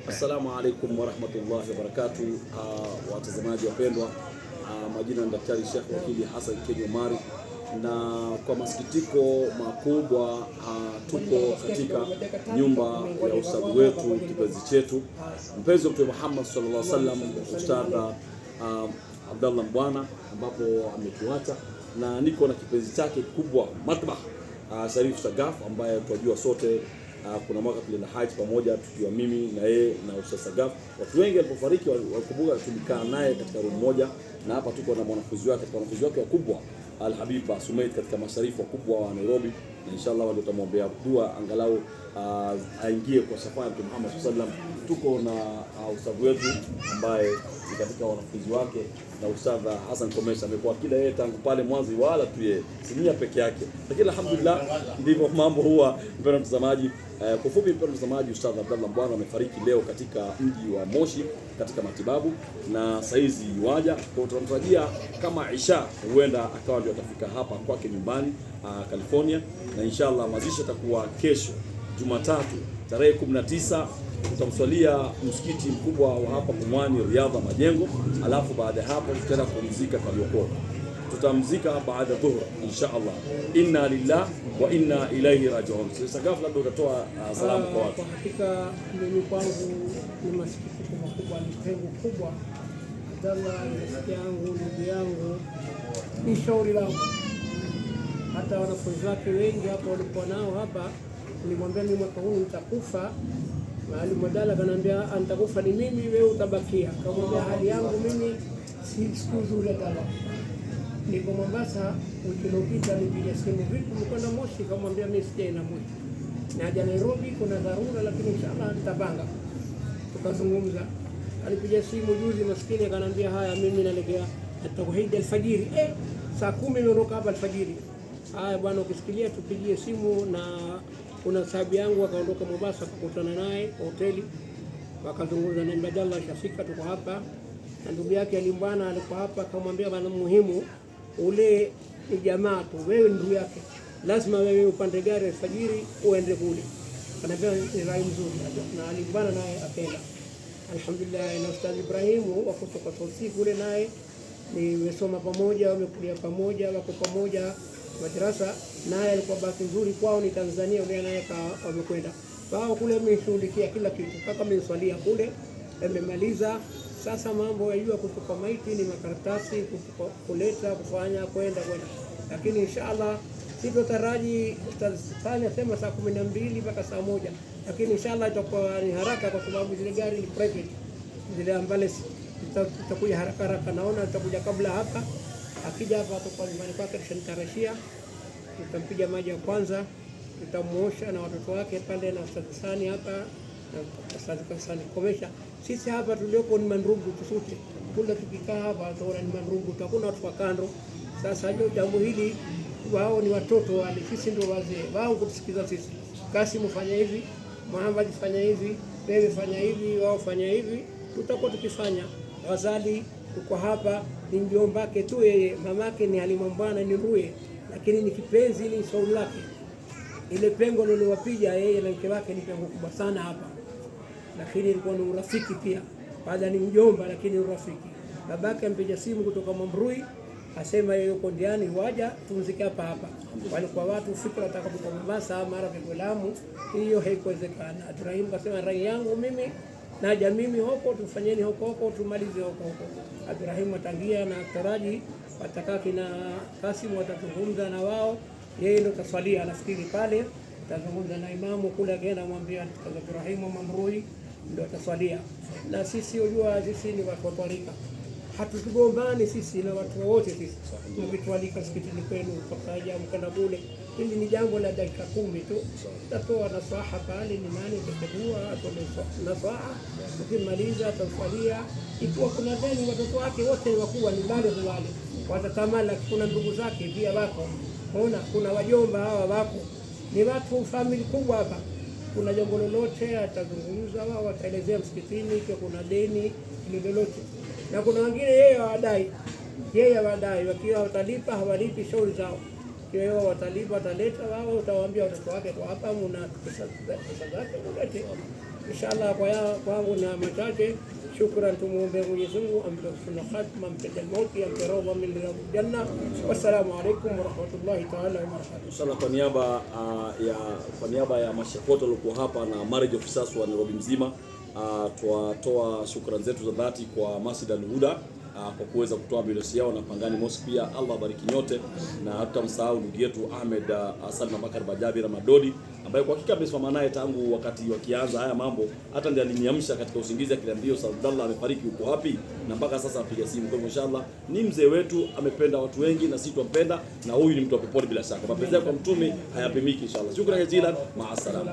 Assalamu alaikum warahmatullahi wabarakatuh. Watazamaji wapendwa, majina ni Daktari Sheikh Wakili Hassan Kenya Omari, na kwa masikitiko makubwa tuko katika nyumba ya ustadhi wetu, kipenzi chetu, mpenzi wa Mtume Muhammad sallallahu alaihi wasallam, Ustadh Abdallah Mbwana, ambapo ametuacha, na niko na kipenzi chake kubwa Matbah Sharif Sagaf, ambaye tunajua sote kuna mwaka tulienda haji pamoja, tukiwa mimi na yeye na Ustadh Sagaf. Watu wengi walipofariki wakumbuka tulikaa naye katika room moja, na hapa tuko na mwanafunzi wake wakubwa Al-Habib Sumait, katika masharifu wakubwa wa Nairobi, na inshallah ndio tutamwombea dua angalau aingie kwa safari ya Muhammad sallallahu alaihi wasallam. Tuko na ustadhi wetu ambaye ni katika wanafunzi wake, na Ustadh Hassan Komesha amekuwa kila yeye tangu pale mwanzo, wala tu yeye sinia peke yake, lakini alhamdulillah ndivyo mambo huwa. Mpendwa mtazamaji, kwa ufupi, mpendwa mtazamaji, Ustadh Abdallah Mbwana amefariki leo katika mji wa Moshi katika matibabu, na saizi waja kwa tunatarajia kama Isha huenda akawa ndio atafika hapa kwake nyumbani California, na inshallah mazishi atakuwa kesho Jumatatu tarehe 19. Tutamswalia msikiti mkubwa wa hapa Pumwani Riyadha Majengo, alafu baada ya hapo tutaenda kumzika Kariokoo. Tutamzika baada ya dhuhur inshallah. Inna lillahi wa inna ilaihi rajiun. Sasa ghafla ndio utatoa salamu kwa watu. Kwa hakika mimi kwangu ni masikitiko makubwa, ni pengo kubwa. Abdallah ni rafiki yangu, ndugu yangu, ni shauri langu. Hata wanafunzi wake wengi hapa walikuwa nao hapa, nilimwambia mimi mwaka huu nitakufa. Mwalimu Abdallah akaniambia nitakufa ni mimi, wewe utabakia. Kamwambia hali yangu mimi si siku nzuri Abdallah. Niko Mombasa wiki iliyopita, nipiga simu, vipi mkwenda Moshi? Kamwambia mimi sijaenda Moshi, naja Nairobi, kuna dharura, lakini inshallah nitapanga. Tukazungumza, alipiga simu juzi maskini, akaniambia haya, mimi naelekea tauhid alfajiri. Saa 10 nimeondoka hapa alfajiri. Haya bwana, ukisikilia tupigie simu. Na kuna sahabu yangu akaondoka Mombasa, kukutana naye hoteli, wakazungumza na Abdallah, shafika, tuko hapa. Na ndugu yake Alimbwana alikuwa hapa, akamwambia bwana, muhimu ule ni jamaa tu, wewe ndugu yake, lazima wewe upande gari alfajiri uende kule. Anambia ni rai nzuri, na Alimbwana naye akaenda. Alhamdulillah, na Ustadh Ibrahimu wako kutoka Tosi kule, naye nimesoma pamoja, wamekulia pamoja, wako pamoja madrasa, naye alikuwa bahati nzuri kwao ni Tanzania, ule naye wamekwenda wao kule, ameshughulikia kila kitu, kaka ameswalia kule, amemaliza. Sasa mambo yajua kutupa maiti ni makaratasi, kuleta, kufanya, kwenda, lakini inshallah sitotaraji. Ustadh asema saa 12 mpaka saa 1, lakini inshallah itakuwa ni haraka, kwa sababu zile gari ni private, zile ambale zitakuja haraka. Naona zitakuja kabla hapa. Akija hapa atakuwa nyumbani kwake, tutamtarashia, tutampiga maji ya kwanza, tutamuosha na watoto wake pale, na Ustadh Sani hapa na Ustadh Hassan Komesha. Sisi hapa tulioko ni mandugu tusute, kula tukikaa hapa tunaona ni mandugu, hakuna watu wa kando. Sasa hiyo jambo hili, wao ni watoto wale, sisi ndio wazee wao, kutusikiza sisi. Kasim fanya hivi, Muhammad fanya hivi, wewe fanya hivi, wao fanya hivi, tutakuwa tukifanya. Wazali uko hapa, ni mjomba wake tu yeye, mamake ni Halima Mbwana, ni Ruye, lakini ni kipenzi, ni shauri lake. Ile pengo lililowapiga yeye na mke wake ni pengo kubwa sana hapa, lakini ilikuwa ni urafiki pia. Baada ni mjomba, lakini urafiki. Babake ampiga simu kutoka Mambrui, asema yeye yuko ndiani, waja tumzike hapa. Walikuwa watu fikra atakapokuwa Mombasa mara kwa Lamu, hiyo haikuwezekana. Ibrahim kasema rai yangu mimi naja mimi huko, tufanyeni huko tumalize huko. Ibrahim atangia na taraji watakaki na Kasim watazungumza na wao, yeye ndo kaswalia, nafikiri pale atazungumza na imamu kule, akaenda mwambia Ibrahim Mamrui ndio ataswalia. Na sisi unajua sisi ni watu wa tarika, hatutugombani sisi na watu wote. Sisi tukitualika msikitini kwenu tukaja mkanda bure, hili ni jambo la dakika 10 tu, tatoa nasaha pale, ni nani atakujua atoe nasaha, tukimaliza ataswalia. Ikiwa kuna deni, watoto wake wote wakubwa ni bado wale watatamala, kuna ndugu zake pia wako, kuna wajomba hawa wako, ni watu family kubwa hapa. Kuna jambo lolote atazungumza wao, wataelezea msikitini, ikiwa kuna deni lolote. Na kuna wengine yeye hawadai, wakiwa watalipa hawalipi, shauri zao. cheo watalipa, wataleta wao, utawaambia watoto wake kwa hapa mna pesa zake mulete. Inshallah kwangu na machache. Shukran, tumuombe Mwenyezi Mungu ampe husnul khatima, ampe mauti, ampe roho min janna. Wassalamu alaykum wa rahmatullahi ta'ala wa barakatuh. Inshallah, kwa niaba ya mashehe wote waliokuwa hapa na marriage officers wa Nairobi mzima, twatoa shukrani zetu za dhati kwa Masjid Al-Huda kwa kuweza kutoa milosi yao na Pangani Mosque pia. Allah bariki nyote, na hata msahau ndugu yetu Ahmed Salma Bakar Bajabi Ramadodi ambaye kwa hakika amesimama naye tangu wakati wakianza haya mambo, hata ndiye aliniamsha katika usingizi akiniambia Abdallah amefariki, uko wapi? Na mpaka sasa apiga simu. Kwa hivyo inshallah ni mzee wetu, amependa watu wengi na sisi tumpenda, na huyu ni mtu wa peponi bila shaka. Mapenzi kwa mtume hayapimiki inshallah. Shukrani jazilan, maa salama.